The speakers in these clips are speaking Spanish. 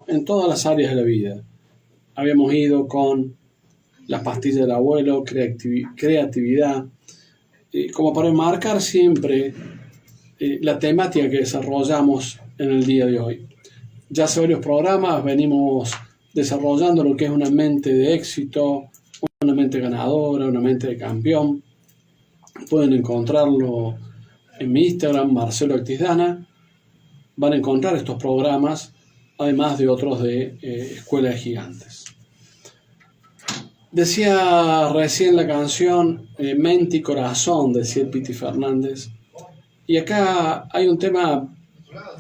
en todas las áreas de la vida. Habíamos ido con las pastillas del abuelo, creatividad, como para enmarcar siempre la temática que desarrollamos en el día de hoy. Ya hace varios programas venimos desarrollando lo que es una mente de éxito, una mente ganadora, una mente de campeón. Pueden encontrarlo en mi Instagram, Marcelo Actisdana. Van a encontrar estos programas, además de otros de Escuela de Gigantes. Decía recién la canción Mente y Corazón, decía el Piti Fernández. Y acá hay un tema,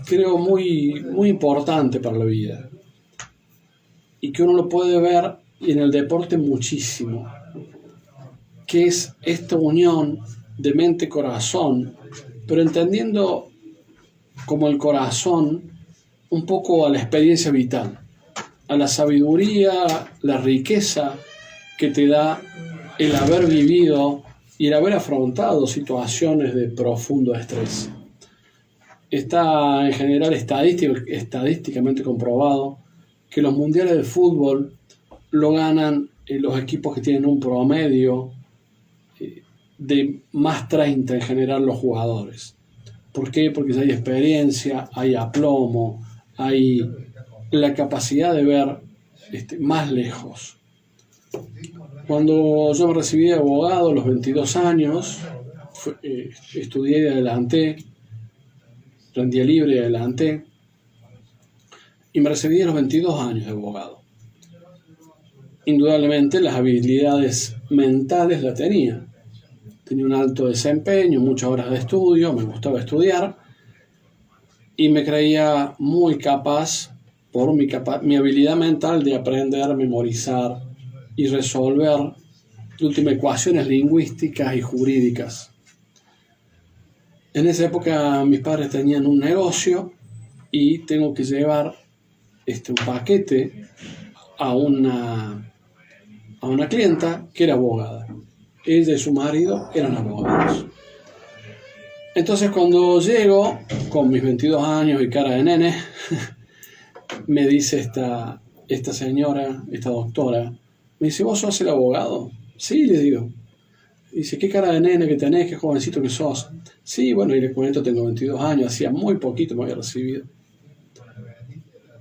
creo, muy, muy importante para la vida. Y que uno lo puede ver en el deporte muchísimo. Que es esta unión de mente-corazón, pero entendiendo como el corazón un poco a la experiencia vital, a la sabiduría, la riqueza que te da el haber vivido y el haber afrontado situaciones de profundo estrés. Está en general estadísticamente comprobado que los mundiales de fútbol lo ganan los equipos que tienen un promedio de más 30 en general los jugadores. ¿Por qué? Porque hay experiencia, hay aplomo, hay la capacidad de ver más lejos. Cuando yo me recibí de abogado a los 22 años, estudié y adelanté, rendía libre y adelanté, y me recibí a los 22 años de abogado. Indudablemente las habilidades mentales las tenía. Tenía un alto desempeño, muchas horas de estudio, me gustaba estudiar y me creía muy capaz por mi habilidad mental de aprender, memorizar y resolver, de última, ecuaciones lingüísticas y jurídicas. En esa época mis padres tenían un negocio y tengo que llevar un paquete a una clienta que era abogada. Ella y su marido eran abogados. Entonces cuando llego con mis 22 años y cara de nene, me dice esta señora, esta doctora, me dice, ¿vos sos el abogado? Sí, le digo. Dice, ¿qué cara de nene que tenés? ¿Qué jovencito que sos? Sí, bueno, y le cuento, tengo 22 años, hacía muy poquito me había recibido.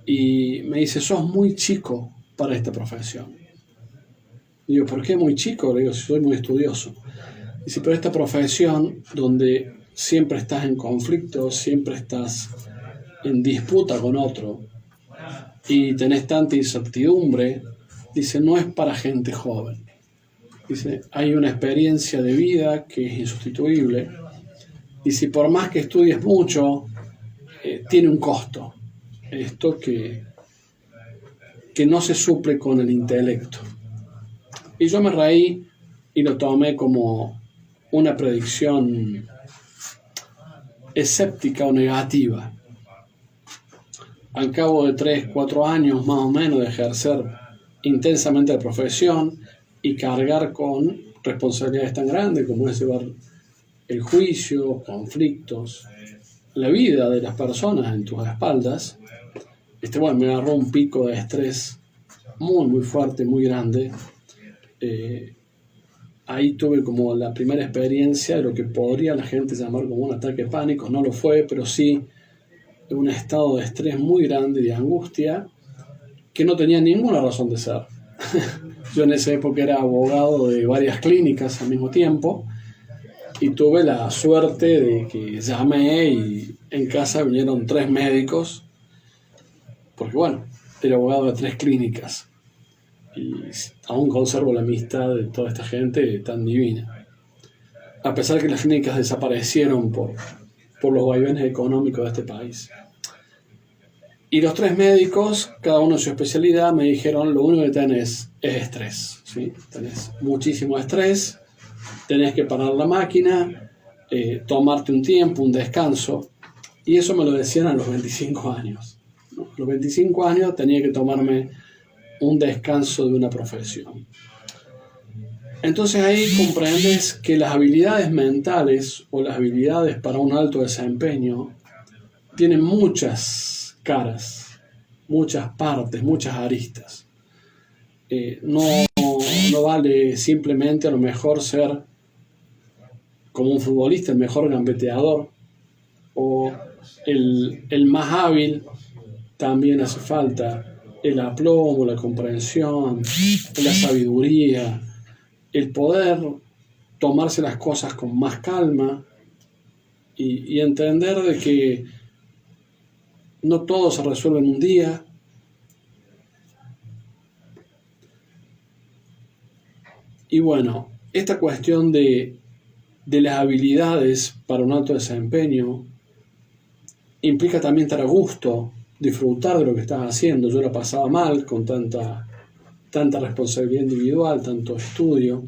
Y me dice, sos muy chico para esta profesión. Y digo, ¿por qué muy chico? Le digo, soy muy estudioso. Dice, pero esta profesión donde siempre estás en conflicto, siempre estás en disputa con otro y tenés tanta incertidumbre, dice, no es para gente joven. Dice, hay una experiencia de vida que es insustituible. Y si por más que estudies mucho, tiene un costo. Esto que no se suple con el intelecto. Y yo me reí y lo tomé como una predicción escéptica o negativa. Al cabo de 3, 4 años más o menos de ejercer intensamente la profesión y cargar con responsabilidades tan grandes como es llevar el juicio, conflictos, la vida de las personas en tus espaldas, me agarró un pico de estrés muy, muy fuerte, muy grande. Ahí tuve como la primera experiencia de lo que podría la gente llamar como un ataque de pánico. No lo fue, pero sí un estado de estrés muy grande, de angustia, que no tenía ninguna razón de ser. Yo en esa época era abogado de varias clínicas al mismo tiempo y tuve la suerte de que llamé y en casa vinieron 3 médicos, porque era abogado de 3 clínicas y aún conservo la amistad de toda esta gente tan divina. A pesar que las clínicas desaparecieron por los vaivenes económicos de este país. Y los 3 médicos, cada uno en su especialidad, me dijeron, lo único que tenés es estrés, ¿sí? Tenés muchísimo estrés, tenés que parar la máquina, tomarte un tiempo, un descanso. Y eso me lo decían a los 25 años. ¿No? A los 25 años tenía que tomarme un descanso de una profesión. Entonces ahí comprendes que las habilidades mentales o las habilidades para un alto desempeño tienen muchas caras. muchas partes, muchas aristas. No vale simplemente a lo mejor ser como un futbolista el mejor gambeteador o el más hábil. También hace falta el aplomo, la comprensión, la sabiduría, el poder tomarse las cosas con más calma y entender de que no todo se resuelve en un día. Y bueno, esta cuestión de las habilidades para un alto desempeño implica también estar a gusto, disfrutar de lo que estás haciendo. Yo la pasaba mal con tanta responsabilidad individual, tanto estudio.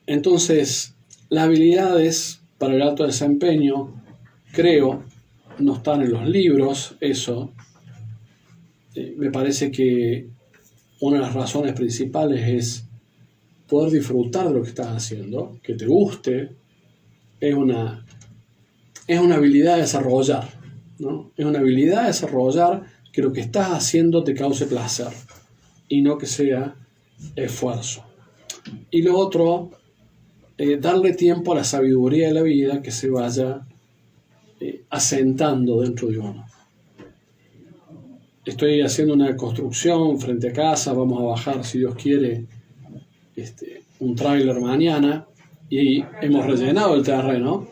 Entonces, las habilidades para el alto desempeño, creo, no están en los libros, eso. Me parece que una de las razones principales es poder disfrutar de lo que estás haciendo, que te guste, es una habilidad a desarrollar, ¿no? Es una habilidad a desarrollar que lo que estás haciendo te cause placer y no que sea esfuerzo. Y lo otro, darle tiempo a la sabiduría de la vida que se vaya asentando dentro de uno. Estoy haciendo una construcción frente a casa, vamos a bajar, si Dios quiere, un tráiler mañana y hemos rellenado el terreno.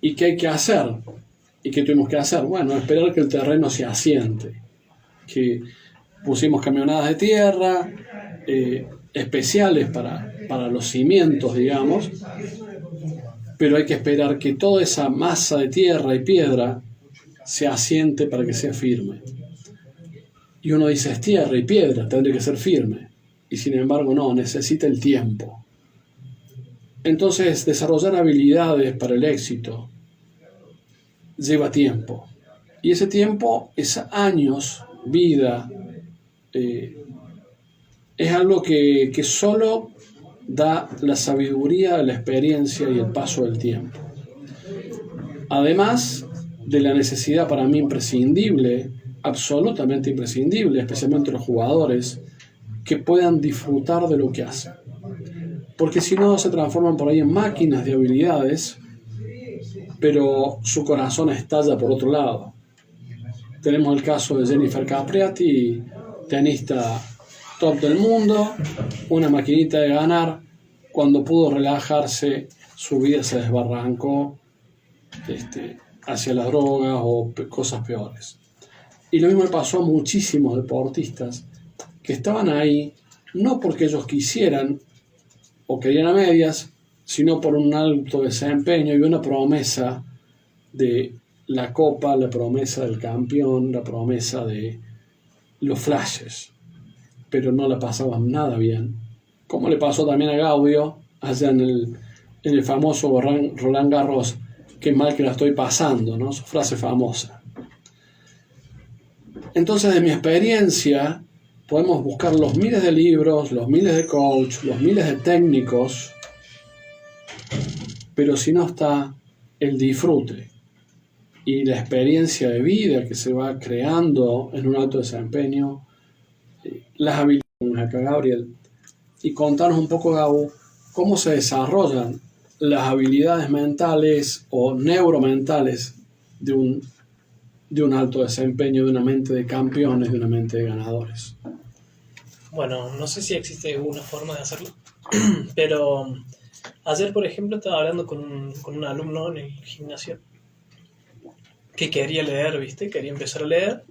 ¿Y qué hay que hacer? ¿Y qué tuvimos que hacer? Bueno, esperar que el terreno se asiente, que pusimos camionadas de tierra especiales para los cimientos, digamos, pero hay que esperar que toda esa masa de tierra y piedra se asiente para que sea firme. Y uno dice, es tierra y piedra, tendría que ser firme. Y sin embargo no, necesita el tiempo. Entonces, desarrollar habilidades para el éxito lleva tiempo. Y ese tiempo es años, vida. Es algo que solo da la sabiduría, la experiencia y el paso del tiempo. Además de la necesidad para mí imprescindible, absolutamente imprescindible, especialmente los jugadores, que puedan disfrutar de lo que hacen. Porque si no, se transforman por ahí en máquinas de habilidades, pero su corazón estalla por otro lado. Tenemos el caso de Jennifer Capriati, tenista top del mundo, una maquinita de ganar. Cuando pudo relajarse, su vida se desbarrancó hacia las drogas o cosas peores. Y lo mismo le pasó a muchísimos deportistas que estaban ahí no porque ellos quisieran o querían a medias, sino por un alto desempeño y una promesa de la copa, la promesa del campeón, la promesa de los flashes, pero no la pasaban nada bien. Como le pasó también a Gaudio, allá en el famoso Roland Garros, qué mal que la estoy pasando, ¿no? Su frase famosa. Entonces, de mi experiencia, podemos buscar los miles de libros, los miles de coaches, los miles de técnicos, pero si no está el disfrute y la experiencia de vida que se va creando en un alto desempeño, las habilidades acá, Gabriel, y contarnos un poco, Gabo, cómo se desarrollan las habilidades mentales o neuromentales de un alto desempeño, de una mente de campeones, de una mente de ganadores. Bueno, no sé si existe una forma de hacerlo, pero ayer, por ejemplo, estaba hablando con un alumno en el gimnasio que quería leer, ¿viste? Quería empezar a leer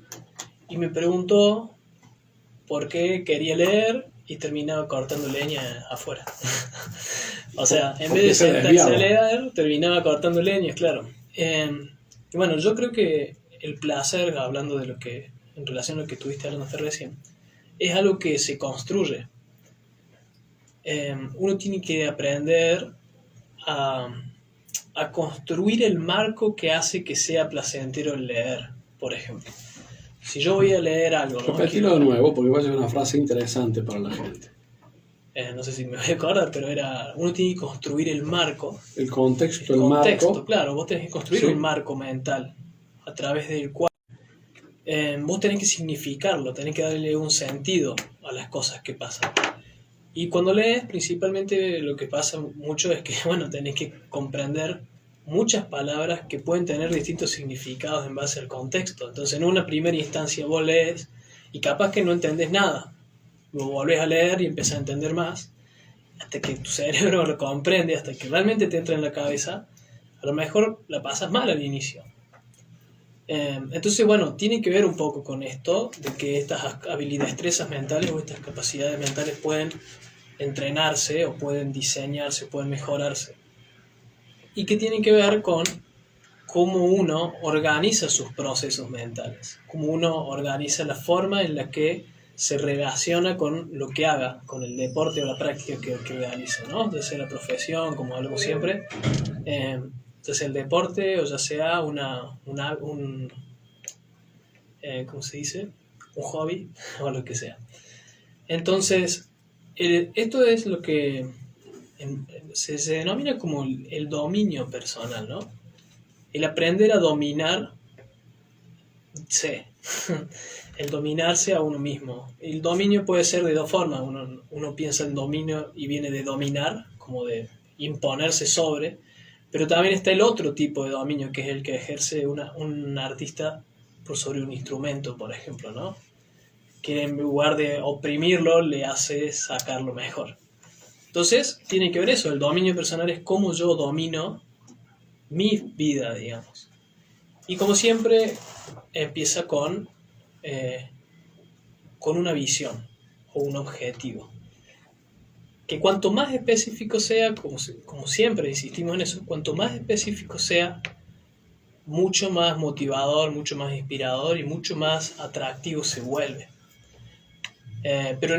y me preguntó por qué quería leer y terminaba cortando leña afuera. O sea, en vez de sentarse a leer, terminaba cortando leña, claro. Y bueno, yo creo que el placer, hablando de lo que, en relación a lo que estuviste hablando hasta recién, es algo que se construye. Uno tiene que aprender a construir el marco que hace que sea placentero el leer, por ejemplo. Si yo voy a leer algo... Repetilo de nuevo, porque va a ser una frase interesante para la gente. No sé si me voy a acordar, pero uno tiene que construir el marco. El contexto, el marco. Claro, vos tenés que construir un marco mental a través del cual vos tenés que significarlo, tenés que darle un sentido a las cosas que pasan. Y cuando lees, principalmente lo que pasa mucho es que, bueno, tenés que comprender muchas palabras que pueden tener distintos significados en base al contexto. Entonces, en una primera instancia vos lees y capaz que no entendés nada. Vos volvés a leer y empezás a entender más, hasta que tu cerebro lo comprende, hasta que realmente te entra en la cabeza. A lo mejor la pasas mal al inicio. Entonces, bueno, tiene que ver un poco con esto, de que estas habilidades, destrezas mentales o estas capacidades mentales pueden entrenarse o pueden diseñarse, pueden mejorarse. Y que tienen que ver con cómo uno organiza sus procesos mentales, cómo uno organiza la forma en la que se relaciona con lo que haga, con el deporte o la práctica que realiza, ¿no? Ya sea la profesión, como algo siempre, ya sea el deporte o ya sea ¿cómo se dice? Un hobby o lo que sea. Entonces, esto es lo que se denomina como el dominio personal, ¿no? El aprender a dominarse, el dominarse a uno mismo. El dominio puede ser de dos formas. Uno piensa en dominio y viene de dominar, como de imponerse sobre, pero también está el otro tipo de dominio, que es el que ejerce un artista por sobre un instrumento, por ejemplo, ¿no? Que en lugar de oprimirlo, le hace sacarlo mejor. Entonces, tiene que ver eso. El dominio personal es cómo yo domino mi vida, digamos. Y como siempre, empieza con una visión o un objetivo. Que cuanto más específico sea, como siempre insistimos en eso, cuanto más específico sea, mucho más motivador, mucho más inspirador y mucho más atractivo se vuelve. Pero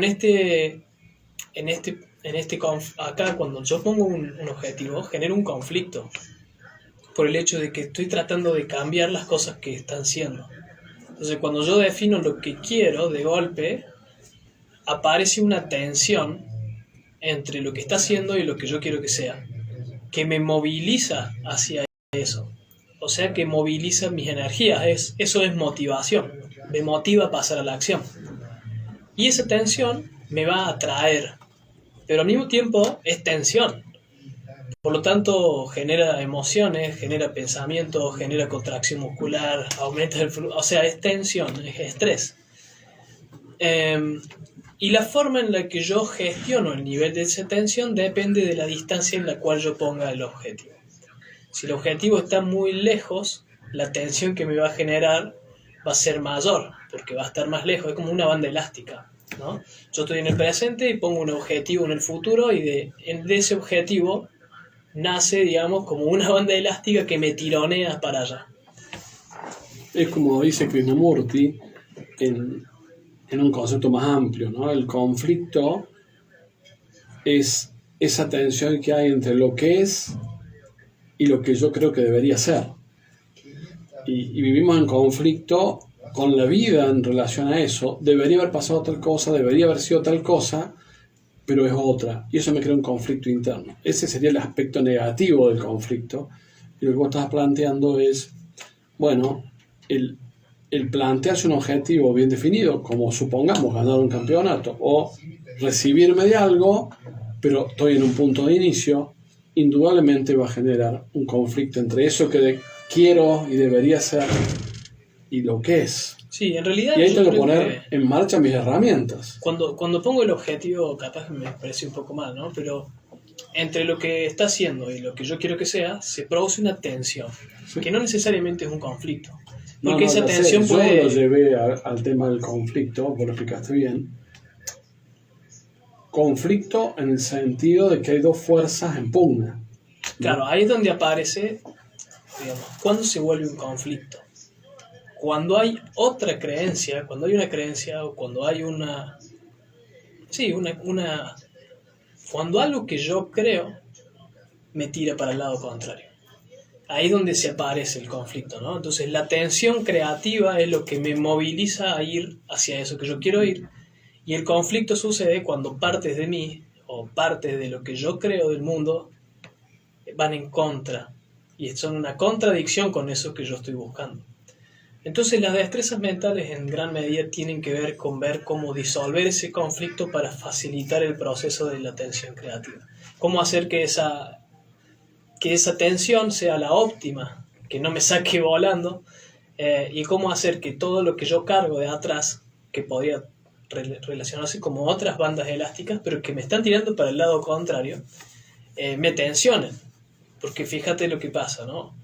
acá cuando yo pongo un objetivo, genero un conflicto por el hecho de que estoy tratando de cambiar las cosas que están siendo. Entonces, cuando yo defino lo que quiero, de golpe, aparece una tensión entre lo que está haciendo y lo que yo quiero que sea, que me moviliza hacia eso. O sea, que moviliza mis energías. Eso es motivación. Me motiva a pasar a la acción. Y esa tensión me va a atraer, pero al mismo tiempo es tensión. Por lo tanto, genera emociones, genera pensamientos, genera contracción muscular, aumenta el flujo, o sea, es tensión, es estrés. Y la forma en la que yo gestiono el nivel de esa tensión depende de la distancia en la cual yo ponga el objetivo. Si el objetivo está muy lejos, la tensión que me va a generar va a ser mayor, porque va a estar más lejos, es como una banda elástica, ¿no? Yo estoy en el presente y pongo un objetivo en el futuro y de ese objetivo nace, digamos, como una banda elástica que me tironea para allá. Es como dice Krishnamurti en un concepto más amplio, ¿no? El conflicto es esa tensión que hay entre lo que es y lo que yo creo que debería ser. Y vivimos en conflicto con la vida en relación a eso. Debería haber pasado tal cosa, debería haber sido tal cosa, pero es otra. Y eso me crea un conflicto interno. Ese sería el aspecto negativo del conflicto. Y lo que vos estás planteando es, bueno, el plantearse un objetivo bien definido, como supongamos ganar un campeonato o recibirme de algo, pero estoy en un punto de inicio, indudablemente va a generar un conflicto entre eso que quiero y debería ser y lo que es. Sí, en realidad y ahí tengo que poner en marcha mis herramientas. Cuando pongo el objetivo, capaz que me parece un poco mal, ¿no? Pero entre lo que está haciendo y lo que yo quiero que sea, se produce una tensión, sí, que no necesariamente es un conflicto. Porque esa tensión puede... Yo lo llevé al tema del conflicto, vos lo explicaste bien. Conflicto en el sentido de que hay dos fuerzas en pugna, ¿no? Claro, ahí es donde aparece, digamos, ¿cuándo se vuelve un conflicto? Cuando hay otra creencia, cuando hay una creencia o cuando hay una... Sí, cuando algo que yo creo me tira para el lado contrario. Ahí es donde se aparece el conflicto, ¿no? Entonces la tensión creativa es lo que me moviliza a ir hacia eso que yo quiero ir. Y el conflicto sucede cuando partes de mí o partes de lo que yo creo del mundo van en contra y son una contradicción con eso que yo estoy buscando. Entonces las destrezas mentales en gran medida tienen que ver con ver cómo disolver ese conflicto para facilitar el proceso de la tensión creativa. Cómo hacer que esa tensión sea la óptima, que no me saque volando, y cómo hacer que todo lo que yo cargo de atrás, que podría relacionarse como otras bandas elásticas, pero que me están tirando para el lado contrario, me tensionen. Porque fíjate lo que pasa, ¿no?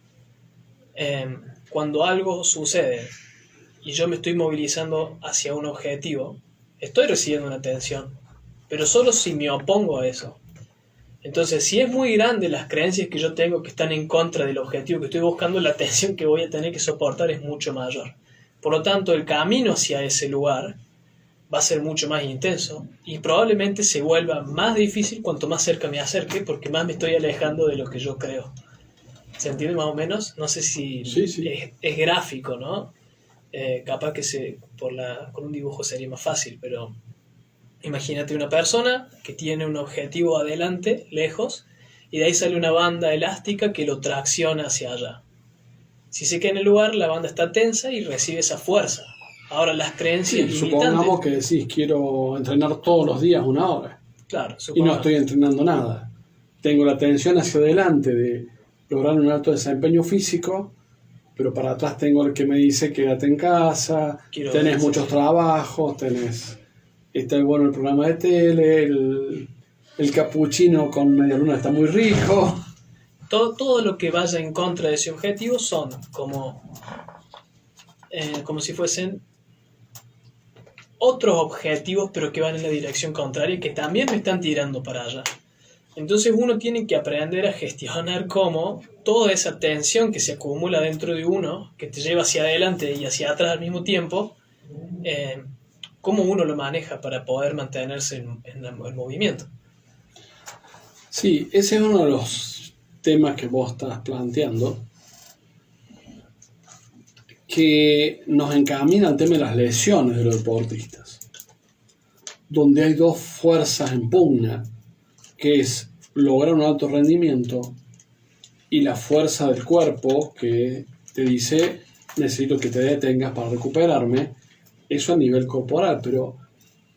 Cuando algo sucede y yo me estoy movilizando hacia un objetivo, estoy recibiendo una tensión, pero solo si me opongo a eso. Entonces, si es muy grande las creencias que yo tengo que están en contra del objetivo que estoy buscando, la tensión que voy a tener que soportar es mucho mayor. Por lo tanto, el camino hacia ese lugar va a ser mucho más intenso y probablemente se vuelva más difícil cuanto más cerca me acerque, porque más me estoy alejando de lo que yo creo. ¿Se entiende más o menos? No sé si Sí. es gráfico, ¿no? Capaz que con un dibujo sería más fácil, pero imagínate una persona que tiene un objetivo adelante, lejos, y de ahí sale una banda elástica que lo tracciona hacia allá. Si se queda en el lugar, la banda está tensa y recibe esa fuerza. Ahora las creencias Sí, limitantes... supongamos que decís, quiero entrenar todos los días 1 hora Claro, y no supongamos. estoy entrenando nada. Tengo la tensión hacia adelante de lograr un alto desempeño físico, pero para atrás tengo el que me dice quédate en casa, Quiero tenés ver, muchos sí. trabajos, está bueno el programa de tele, el capuchino con media luna está muy rico. Todo lo que vaya en contra de ese objetivo son como si fuesen otros objetivos, pero que van en la dirección contraria y que también me están tirando para allá. Entonces uno tiene que aprender a gestionar cómo toda esa tensión que se acumula dentro de uno, que te lleva hacia adelante y hacia atrás al mismo tiempo, cómo uno lo maneja para poder mantenerse en el movimiento. Sí, ese es uno de los temas que vos estás planteando, que nos encamina al tema de las lesiones de los deportistas, donde hay dos fuerzas en pugna, que es lograr un alto rendimiento y la fuerza del cuerpo que te dice necesito que te detengas para recuperarme, eso a nivel corporal, pero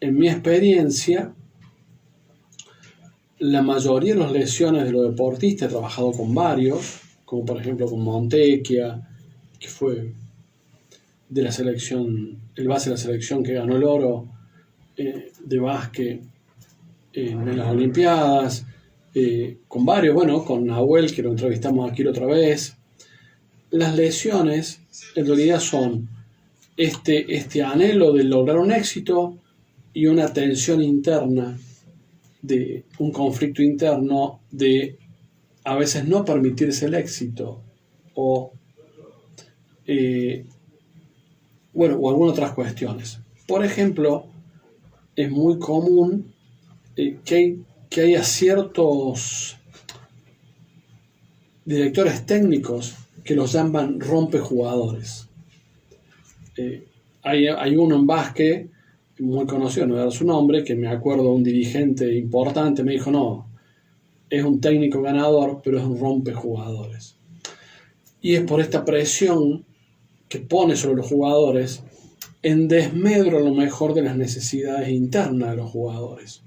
en mi experiencia la mayoría de las lesiones de los deportistas, he trabajado con varios, como por ejemplo con Montecchia, que fue de la selección, el base de la selección que ganó el oro de básquet en las Olimpiadas, con varios, bueno, con Nahuel, que lo entrevistamos aquí la otra vez. Las lesiones en realidad son este anhelo de lograr un éxito y una tensión interna, de un conflicto interno de a veces no permitirse el éxito o o algunas otras cuestiones. Por ejemplo, es muy común que haya ciertos directores técnicos que los llaman rompejugadores. Hay uno en básquet muy conocido, no voy a dar su nombre, que me acuerdo de un dirigente importante, me dijo, no, es un técnico ganador, pero es un rompejugadores. Y es por esta presión que pone sobre los jugadores en desmedro a lo mejor de las necesidades internas de los jugadores.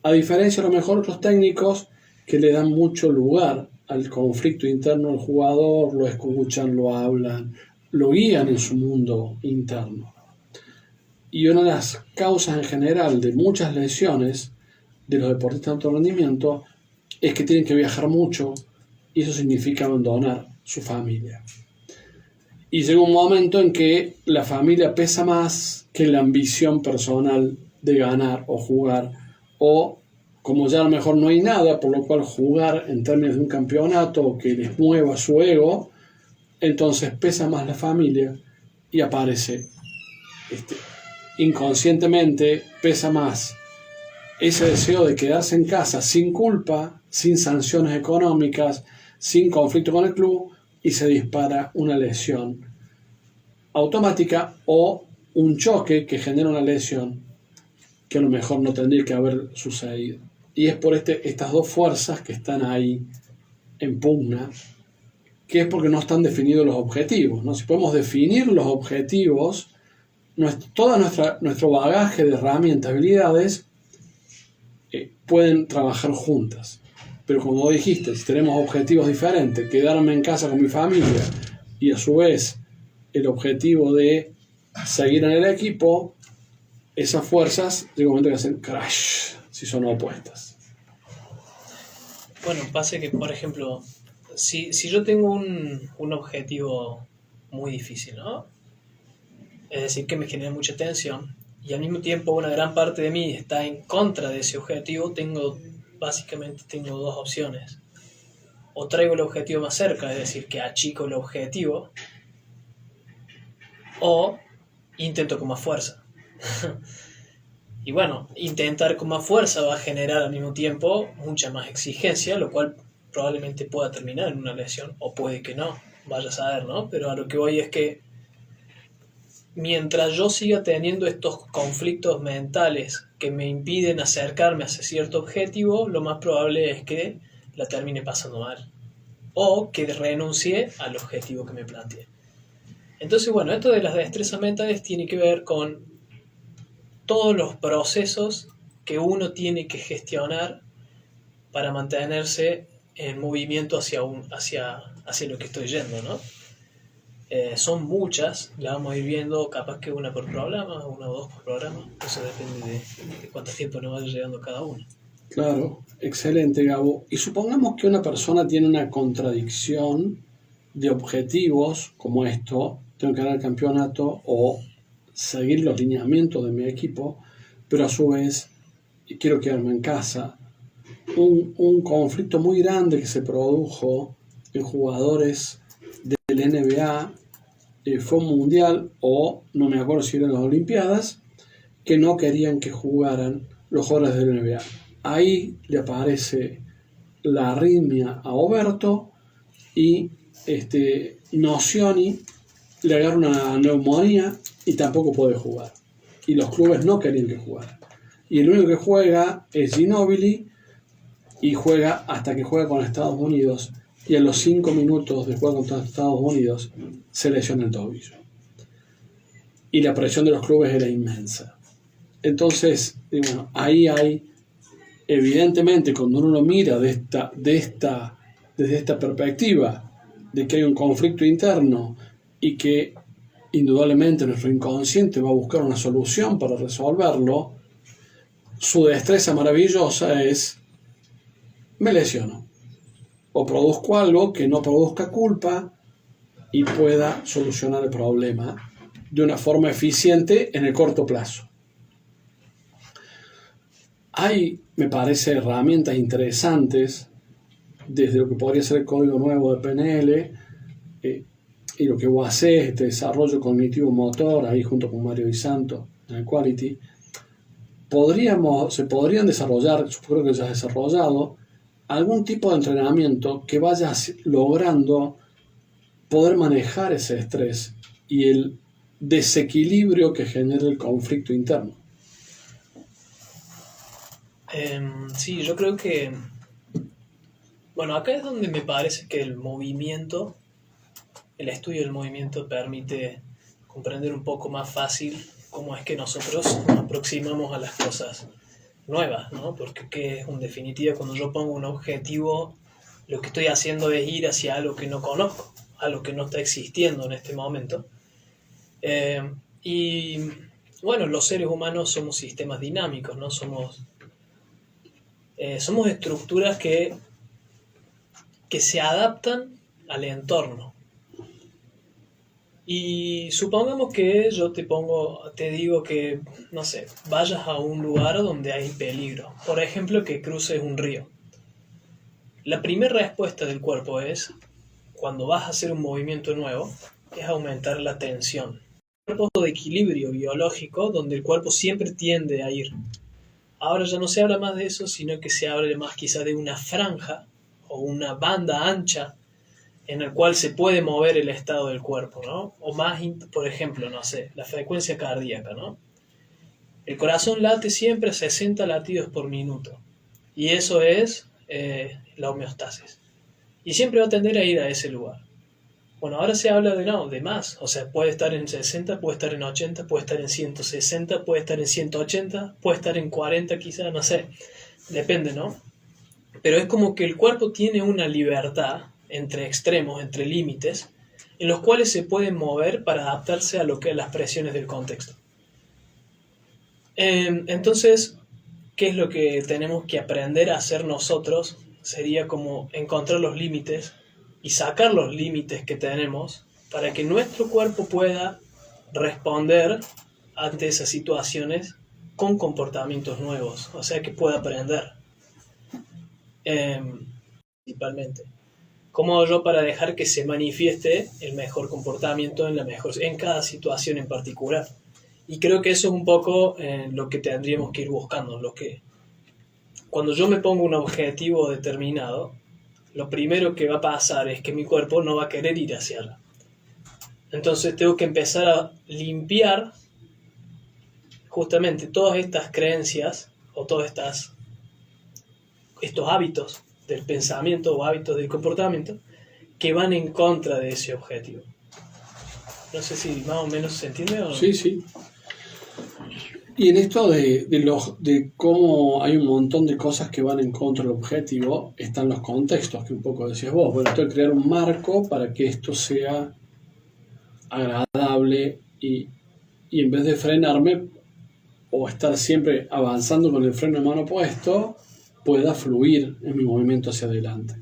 A diferencia a lo mejor otros técnicos que le dan mucho lugar al conflicto interno del jugador, lo escuchan, lo hablan, lo guían en su mundo interno. Y una de las causas en general de muchas lesiones de los deportistas de alto rendimiento es que tienen que viajar mucho y eso significa abandonar su familia. Y llega un momento en que la familia pesa más que la ambición personal de ganar o jugar, o como ya a lo mejor no hay nada por lo cual jugar en términos de un campeonato que les mueva su ego, entonces pesa más la familia y aparece inconscientemente pesa más ese deseo de quedarse en casa sin culpa, sin sanciones económicas, sin conflicto con el club, y se dispara una lesión automática o un choque que genera una lesión que a lo mejor no tendría que haber sucedido. Y es por estas dos fuerzas que están ahí en pugna que es porque no están definidos los objetivos, ¿no? Si podemos definir los objetivos, todo nuestro bagaje de herramientas, habilidades, pueden trabajar juntas. Pero como dijiste, si tenemos objetivos diferentes, quedarme en casa con mi familia y a su vez el objetivo de seguir en el equipo, esas fuerzas llega un momento que hacen crash si son opuestas. Bueno, pasa que, por ejemplo, si yo tengo un objetivo muy difícil, ¿no? Es decir, que me genera mucha tensión y al mismo tiempo una gran parte de mí está en contra de ese objetivo, básicamente tengo dos opciones. O traigo el objetivo más cerca, es decir, que achico el objetivo, o intento con más fuerza. Y bueno, intentar con más fuerza va a generar al mismo tiempo mucha más exigencia, lo cual probablemente pueda terminar en una lesión, o puede que no, vaya a saber, ¿no? Pero a lo que voy es que mientras yo siga teniendo estos conflictos mentales que me impiden acercarme hacia cierto objetivo, lo más probable es que la termine pasando mal, o que renuncie al objetivo que me planteé. Entonces, bueno, esto de las destrezas mentales tiene que ver con todos los procesos que uno tiene que gestionar para mantenerse en movimiento hacia lo que estoy yendo, ¿no? Son muchas, la vamos a ir viendo, capaz que una por programa, una o dos por programa, eso depende de cuánto tiempo nos vaya llegando cada uno. Claro, excelente, Gabo. Y supongamos que una persona tiene una contradicción de objetivos como esto, tengo que ganar el campeonato o seguir los lineamientos de mi equipo, pero a su vez quiero quedarme en casa. Un conflicto muy grande que se produjo en jugadores del NBA, fue un mundial o no me acuerdo si eran las Olimpiadas, que no querían que jugaran los jugadores del NBA. Ahí le aparece la arritmia a Oberto y Nocioni le agarra una neumonía y tampoco puede jugar. Y los clubes no querían que jugara. Y el único que juega es Ginóbili y juega hasta que juega con Estados Unidos y a los 5 minutos de jugar contra Estados Unidos se lesiona el tobillo. Y la presión de los clubes era inmensa. Entonces, bueno, ahí hay, evidentemente, cuando uno lo mira desde esta perspectiva, de que hay un conflicto interno y que indudablemente nuestro inconsciente va a buscar una solución para resolverlo, su destreza maravillosa es: me lesiono o produzco algo que no produzca culpa y pueda solucionar el problema de una forma eficiente en el corto plazo. Hay, me parece, herramientas interesantes desde lo que podría ser el código nuevo de PNL y lo que vos hacés, este desarrollo cognitivo motor, ahí junto con Mario Di Santo en el Quality. Se podrían desarrollar, yo creo que ya has desarrollado, algún tipo de entrenamiento que vaya logrando poder manejar ese estrés y el desequilibrio que genera el conflicto interno. Sí, yo creo que, bueno, acá es donde me parece que el estudio del movimiento permite comprender un poco más fácil cómo es que nosotros nos aproximamos a las cosas nuevas, ¿no? Porque en definitiva, cuando yo pongo un objetivo, lo que estoy haciendo es ir hacia algo que no conozco, algo que no está existiendo en este momento. Y bueno, los seres humanos somos sistemas dinámicos, ¿no? Somos estructuras que se adaptan al entorno. Y supongamos que yo te digo que, no sé, vayas a un lugar donde hay peligro. Por ejemplo, que cruces un río. La primera respuesta del cuerpo es, cuando vas a hacer un movimiento nuevo, es aumentar la tensión. Un cuerpo de equilibrio biológico donde el cuerpo siempre tiende a ir. Ahora ya no se habla más de eso, sino que se habla más quizá de una franja o una banda ancha en el cual se puede mover el estado del cuerpo, ¿no? O más, por ejemplo, no sé, la frecuencia cardíaca, ¿no? El corazón late siempre a 60 latidos por minuto. Y eso es la homeostasis. Y siempre va a tender a ir a ese lugar. Bueno, ahora se habla de no, de más. O sea, puede estar en 60, puede estar en 80, puede estar en 160, puede estar en 180, puede estar en 40 quizá, no sé. Depende, ¿no? Pero es como que el cuerpo tiene una libertad entre extremos, entre límites, en los cuales se puede mover para adaptarse a lo que a las presiones del contexto. Entonces, ¿qué es lo que tenemos que aprender a hacer nosotros? Sería como encontrar los límites y sacar los límites que tenemos para que nuestro cuerpo pueda responder ante esas situaciones con comportamientos nuevos, o sea que pueda aprender. Principalmente. ¿Cómo hago yo para dejar que se manifieste el mejor comportamiento en cada situación en particular? Y creo que eso es un poco lo que tendríamos que ir buscando. Cuando yo me pongo un objetivo determinado, lo primero que va a pasar es que mi cuerpo no va a querer ir hacia allá. Entonces tengo que empezar a limpiar justamente todas estas creencias o todos estos hábitos del pensamiento o hábitos del comportamiento que van en contra de ese objetivo. No sé si más o menos se entiende o no. Sí, sí. Y en esto de cómo hay un montón de cosas que van en contra del objetivo, están los contextos que un poco decías vos. Bueno, tengo que crear un marco para que esto sea agradable y en vez de frenarme o estar siempre avanzando con el freno de mano puesto, pueda fluir en mi movimiento hacia adelante.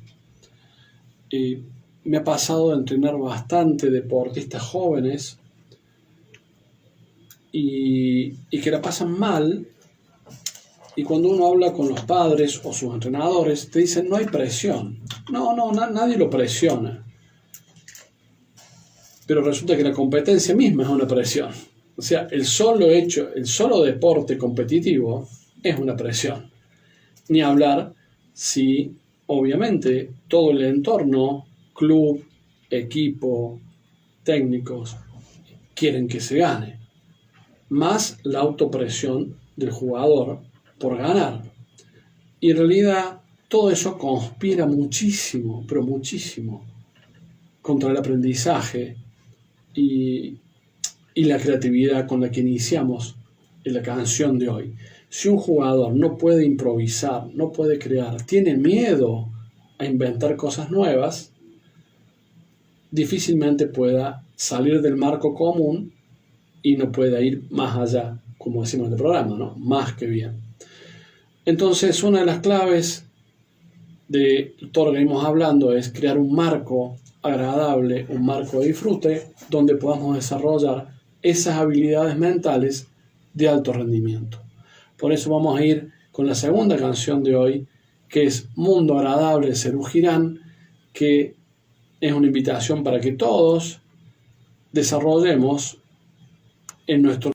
Me ha pasado de entrenar bastante deportistas jóvenes y que la pasan mal, y cuando uno habla con los padres o sus entrenadores te dicen no hay presión. Nadie lo presiona, pero resulta que la competencia misma es una presión. O sea, el solo deporte competitivo es una presión. Ni hablar si obviamente todo el entorno, club, equipo, técnicos, quieren que se gane, más la autopresión del jugador por ganar. Y en realidad todo eso conspira muchísimo, pero muchísimo, contra el aprendizaje y la creatividad con la que iniciamos en la canción de hoy. Si un jugador no puede improvisar, no puede crear, tiene miedo a inventar cosas nuevas, difícilmente pueda salir del marco común y no pueda ir más allá, como decimos en el programa, ¿no? Más que bien. Entonces, una de las claves de todo lo que venimos hablando es crear un marco agradable, un marco de disfrute, donde podamos desarrollar esas habilidades mentales de alto rendimiento. Por eso vamos a ir con la segunda canción de hoy, que es Mundo Agradable de Serú Girán, que es una invitación para que todos desarrollemos en nuestro